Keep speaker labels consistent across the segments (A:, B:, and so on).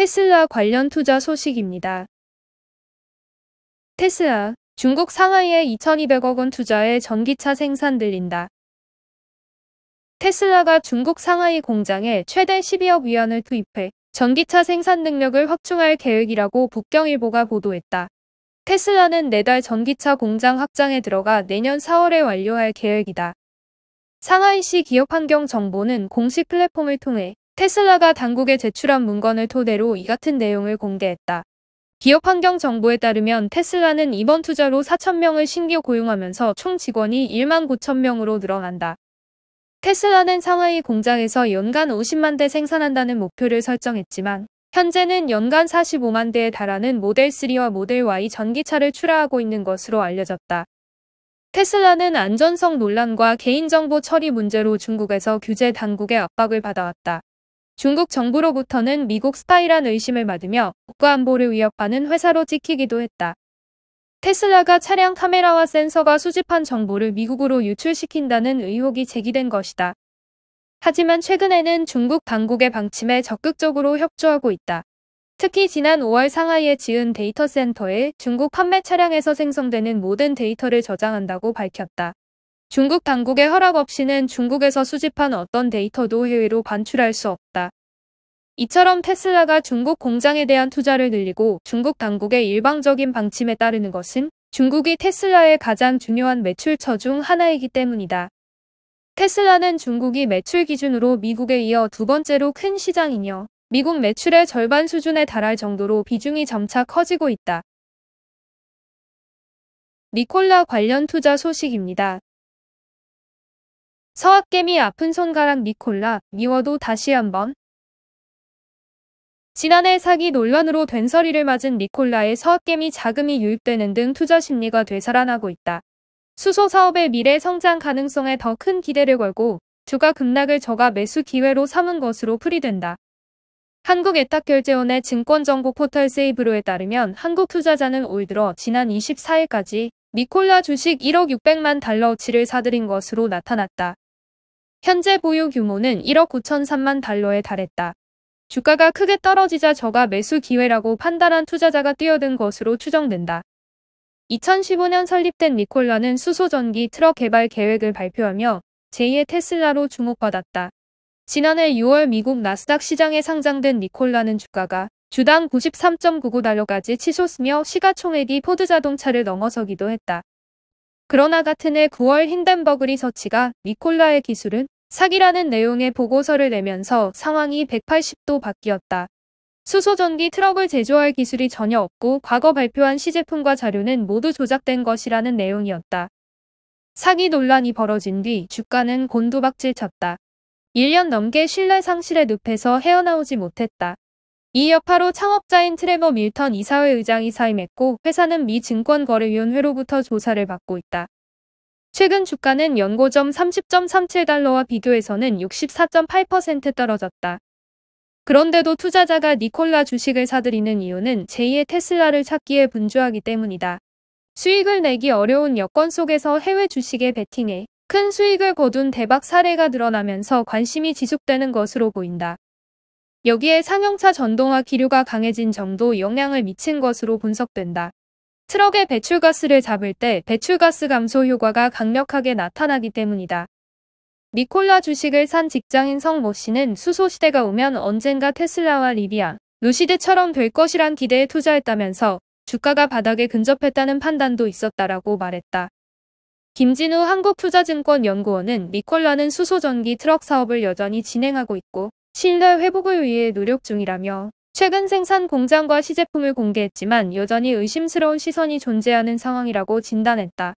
A: 테슬라 관련 투자 소식입니다. 테슬라, 중국 상하이에 2,200억 원 투자해 전기차 생산 늘린다. 테슬라가 중국 상하이 공장에 최대 12억 위안을 투입해 전기차 생산 능력을 확충할 계획이라고 북경일보가 보도했다. 테슬라는 내달 전기차 공장 확장에 들어가 내년 4월에 완료할 계획이다. 상하이시 기업환경정보는 공식 플랫폼을 통해 테슬라가 당국에 제출한 문건을 토대로 이 같은 내용을 공개했다. 기업환경정보에 따르면 테슬라는 이번 투자로 4,000명을 신규 고용하면서 총 직원이 1만 9천 명으로 늘어난다. 테슬라는 상하이 공장에서 연간 50만 대 생산한다는 목표를 설정했지만 현재는 연간 45만 대에 달하는 모델 3와 모델 Y 전기차를 출하하고 있는 것으로 알려졌다. 테슬라는 안전성 논란과 개인정보 처리 문제로 중국에서 규제 당국의 압박을 받아왔다. 중국 정부로부터는 미국 스파이란 의심을 받으며 국가안보를 위협하는 회사로 찍히기도 했다. 테슬라가 차량 카메라와 센서가 수집한 정보를 미국으로 유출시킨다는 의혹이 제기된 것이다. 하지만 최근에는 중국 당국의 방침에 적극적으로 협조하고 있다. 특히 지난 5월 상하이에 지은 데이터 센터에 중국 판매 차량에서 생성되는 모든 데이터를 저장한다고 밝혔다. 중국 당국의 허락 없이는 중국에서 수집한 어떤 데이터도 해외로 반출할 수 없다. 이처럼 테슬라가 중국 공장에 대한 투자를 늘리고 중국 당국의 일방적인 방침에 따르는 것은 중국이 테슬라의 가장 중요한 매출처 중 하나이기 때문이다. 테슬라는 중국이 매출 기준으로 미국에 이어 두 번째로 큰 시장이며 미국 매출의 절반 수준에 달할 정도로 비중이 점차 커지고 있다. 니콜라 관련 투자 소식입니다. 서학개미 아픈 손가락 니콜라, 미워도 다시 한번. 지난해 사기 논란으로 된서리를 맞은 니콜라의 서학개미 자금이 유입되는 등 투자 심리가 되살아나고 있다. 수소 사업의 미래 성장 가능성에 더 큰 기대를 걸고 주가 급락을 저가 매수 기회로 삼은 것으로 풀이된다. 한국예탁결제원의 증권정보 포털 세이브로에 따르면 한국 투자자는 올 들어 지난 24일까지 니콜라 주식 1억 600만 달러어치를 사들인 것으로 나타났다. 현재 보유 규모는 1억 9,003만 달러에 달했다. 주가가 크게 떨어지자 저가 매수 기회라고 판단한 투자자가 뛰어든 것으로 추정된다. 2015년 설립된 니콜라는 수소전기 트럭 개발 계획을 발표하며 제2의 테슬라로 주목받았다. 지난해 6월 미국 나스닥 시장에 상장된 니콜라는 주가가 주당 93.99달러까지 치솟으며 시가총액이 포드자동차를 넘어서기도 했다. 그러나 같은 해 9월 힌덴버그 리서치가 니콜라의 기술은 사기라는 내용의 보고서를 내면서 상황이 180도 바뀌었다. 수소전기 트럭을 제조할 기술이 전혀 없고 과거 발표한 시제품과 자료는 모두 조작된 것이라는 내용이었다. 사기 논란이 벌어진 뒤 주가는 곤두박질 쳤다. 1년 넘게 신뢰 상실의 늪에서 헤어나오지 못했다. 이 여파로 창업자인 트레버 밀턴 이사회 의장이 사임했고 회사는 미 증권거래위원회로부터 조사를 받고 있다. 최근 주가는 연고점 30.37달러와 비교해서는 64.8% 떨어졌다. 그런데도 투자자가 니콜라 주식을 사들이는 이유는 제2의 테슬라를 찾기에 분주하기 때문이다. 수익을 내기 어려운 여건 속에서 해외 주식에 베팅해 큰 수익을 거둔 대박 사례가 늘어나면서 관심이 지속되는 것으로 보인다. 여기에 상용차 전동화 기류가 강해진 점도 영향을 미친 것으로 분석된다. 트럭의 배출가스를 잡을 때 배출가스 감소 효과가 강력하게 나타나기 때문이다. 니콜라 주식을 산 직장인 성모 씨는 수소 시대가 오면 언젠가 테슬라와 리비안, 루시드처럼 될 것이란 기대에 투자했다면서 주가가 바닥에 근접했다는 판단도 있었다라고 말했다. 김진우 한국투자증권연구원은 니콜라는 수소전기 트럭 사업을 여전히 진행하고 있고 신뢰 회복을 위해 노력 중이라며 최근 생산 공장과 시제품을 공개했지만 여전히 의심스러운 시선이 존재하는 상황이라고 진단했다.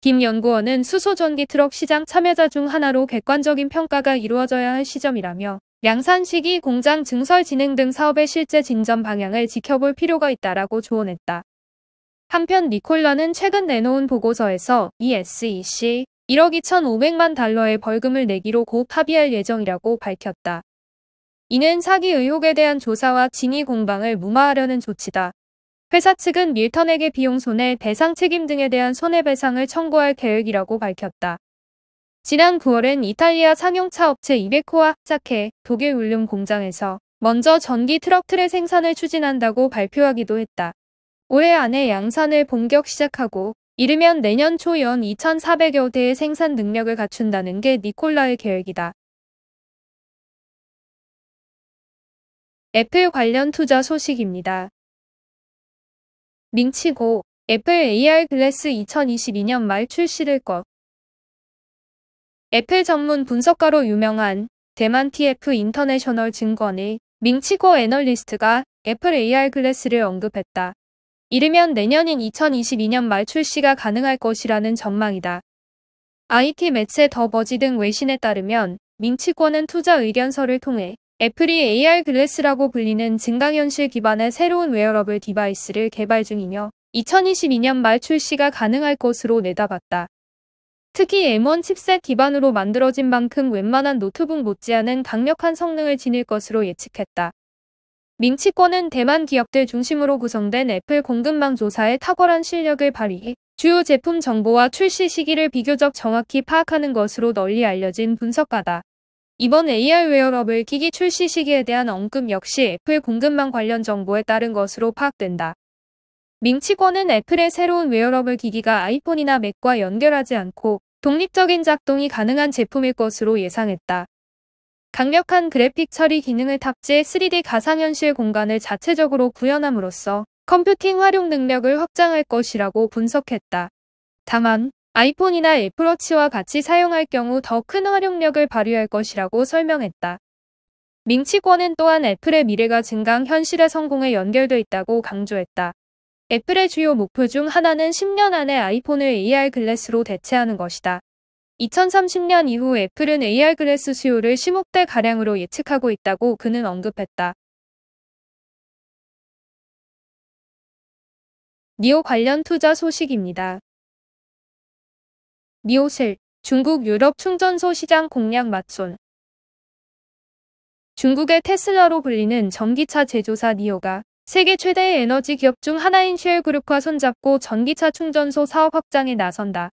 A: 김 연구원은 수소전기 트럭 시장 참여자 중 하나로 객관적인 평가가 이루어져야 할 시점이라며量産 시기, 공장 증설 진행 등 사업의 실제 진전 방향을 지켜볼 필요가 있다라고 조언했다. 한편 니콜라는 최근 내놓은 보고서에서 이 SEC 1억 2,500만 달러의 벌금을 내기로 곧 합의할 예정이라고 밝혔다. 이는 사기 의혹에 대한 조사와 진위 공방을 무마하려는 조치다. 회사 측은 밀턴에게 비용 손해, 배상 책임 등에 대한 손해배상을 청구할 계획이라고 밝혔다. 지난 9월엔 이탈리아 상용차 업체 이베코와 합작해 독일 울름 공장에서 먼저 전기 트럭 틀의 생산을 추진한다고 발표하기도 했다. 올해 안에 양산을 본격 시작하고 이르면 내년 초 연 2,400여 대의 생산 능력을 갖춘다는 게 니콜라의 계획이다. 애플 관련 투자 소식입니다. 밍치고 애플 AR 글래스 2022년 말 출시될 것. 애플 전문 분석가로 유명한 대만 TF 인터내셔널 증권의 밍치고 애널리스트가 애플 AR 글래스를 언급했다. 이르면 내년인 2022년 말 출시가 가능할 것이라는 전망이다. IT 매체 더 버지 등 외신에 따르면 밍치권은 투자 의견서를 통해 애플이 AR 글래스라고 불리는 증강현실 기반의 새로운 웨어러블 디바이스를 개발 중이며 2022년 말 출시가 가능할 것으로 내다봤다. 특히 M1 칩셋 기반으로 만들어진 만큼 웬만한 노트북 못지않은 강력한 성능을 지닐 것으로 예측했다. 밍치권은 대만 기업들 중심으로 구성된 애플 공급망 조사에 탁월한 실력을 발휘해 주요 제품 정보와 출시 시기를 비교적 정확히 파악하는 것으로 널리 알려진 분석가다. 이번 AR 웨어러블 기기 출시 시기에 대한 언급 역시 애플 공급망 관련 정보에 따른 것으로 파악된다. 밍치권은 애플의 새로운 웨어러블 기기가 아이폰이나 맥과 연결하지 않고 독립적인 작동이 가능한 제품일 것으로 예상했다. 강력한 그래픽 처리 기능을 탑재해 3D 가상현실 공간을 자체적으로 구현함으로써 컴퓨팅 활용 능력을 확장할 것이라고 분석했다. 다만 아이폰이나 애플워치와 같이 사용할 경우 더 큰 활용력을 발휘할 것이라고 설명했다. 밍치권은 또한 애플의 미래가 증강현실의 성공에 연결돼 있다고 강조했다. 애플의 주요 목표 중 하나는 10년 안에 아이폰을 AR 글래스로 대체하는 것이다. 2030년 이후 애플은 AR 글래스 수요를 10억 대 가량으로 예측하고 있다고 그는 언급했다. 니오 관련 투자 소식입니다. 니오셀, 중국 유럽 충전소 시장 공략 맞손. 중국의 테슬라로 불리는 전기차 제조사 니오가 세계 최대의 에너지 기업 중 하나인 쉘그룹과 손잡고 전기차 충전소 사업 확장에 나선다.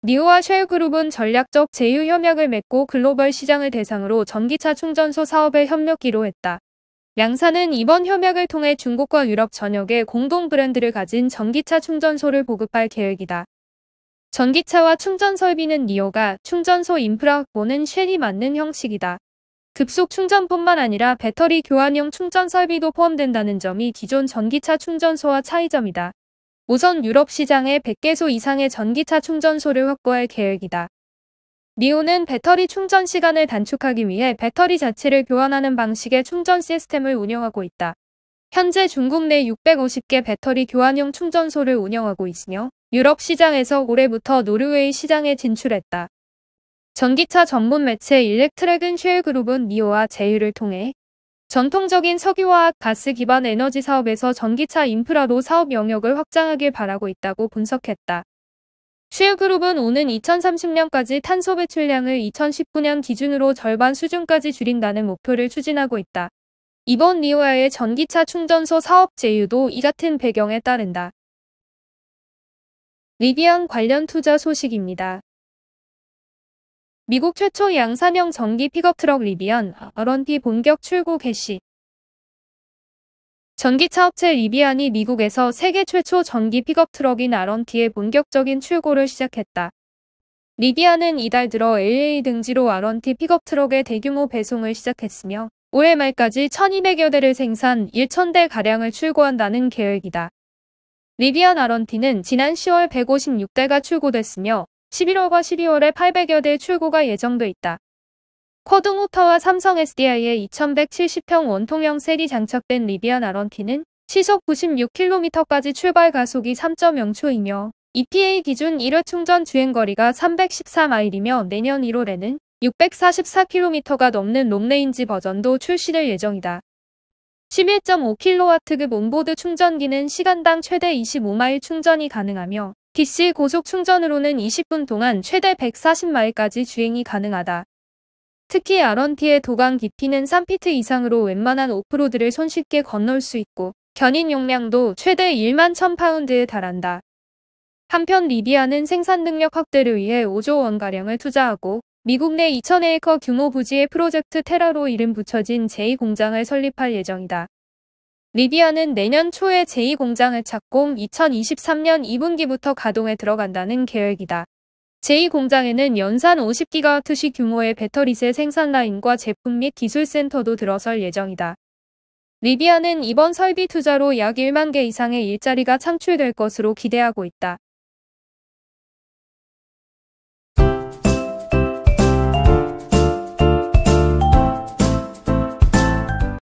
A: 니오와 쉘그룹은 전략적 제휴 협약을 맺고 글로벌 시장을 대상으로 전기차 충전소 사업에 협력기로 했다. 양사는 이번 협약을 통해 중국과 유럽 전역에 공동 브랜드를 가진 전기차 충전소를 보급할 계획이다. 전기차와 충전 설비는 니오가, 충전소 인프라 확보는 쉘이 맡는 형식이다. 급속 충전뿐만 아니라 배터리 교환용 충전 설비도 포함된다는 점이 기존 전기차 충전소와 차이점이다. 우선 유럽 시장에 100개소 이상의 전기차 충전소를 확보할 계획이다. 니오는 배터리 충전 시간을 단축하기 위해 배터리 자체를 교환하는 방식의 충전 시스템을 운영하고 있다. 현재 중국 내 650개 배터리 교환용 충전소를 운영하고 있으며 유럽 시장에서 올해부터 노르웨이 시장에 진출했다. 전기차 전문 매체 일렉트렉은 쉘그룹은 니오와 제휴를 통해 전통적인 석유화학 가스 기반 에너지 사업에서 전기차 인프라로 사업 영역을 확장하길 바라고 있다고 분석했다. 쉘그룹은 오는 2030년까지 탄소 배출량을 2019년 기준으로 절반 수준까지 줄인다는 목표를 추진하고 있다. 이번 니오와의 전기차 충전소 사업 제휴도 이 같은 배경에 따른다. 리비안 관련 투자 소식입니다. 미국 최초 양산형 전기 픽업 트럭 리비안 R1T 본격 출고 개시. 전기차 업체 리비안이 미국에서 세계 최초 전기 픽업 트럭인 R1T의 본격적인 출고를 시작했다. 리비안은 이달 들어 LA 등지로 R1T 픽업 트럭의 대규모 배송을 시작했으며 올해 말까지 1200여 대를 생산 1000대 가량을 출고한다는 계획이다. 리비안 R1T는 지난 10월 156대가 출고됐으며 11월과 12월에 800여 대 출고가 예정돼 있다. 쿼드모터와 삼성 SDI의 2170평 원통형 셀이 장착된 리비안 R1T는 시속 96km까지 출발 가속이 3.0초이며 EPA 기준 1회 충전 주행거리가 314마일이며 내년 1월에는 644km가 넘는 롱레인지 버전도 출시될 예정이다. 11.5kW급 온보드 충전기는 시간당 최대 25마일 충전이 가능하며 DC 고속 충전으로는 20분 동안 최대 140마일까지 주행이 가능하다. 특히 R1T의 도강 깊이는 3피트 이상으로 웬만한 오프로드를 손쉽게 건널 수 있고 견인 용량도 최대 1만 1000파운드에 달한다. 한편 리비안은 생산 능력 확대를 위해 5조 원가량을 투자하고 미국 내 2,000에이커 규모 부지에 프로젝트 테라로 이름 붙여진 제2공장을 설립할 예정이다. 리비아는 내년 초에 제2공장을 착공, 2023년 2분기부터 가동에 들어간다는 계획이다. 제2공장에는 연산 50기가와트시 규모의 배터리셀 생산 라인과 제품 및 기술센터도 들어설 예정이다. 리비아는 이번 설비 투자로 약 1만 개 이상의 일자리가 창출될 것으로 기대하고 있다.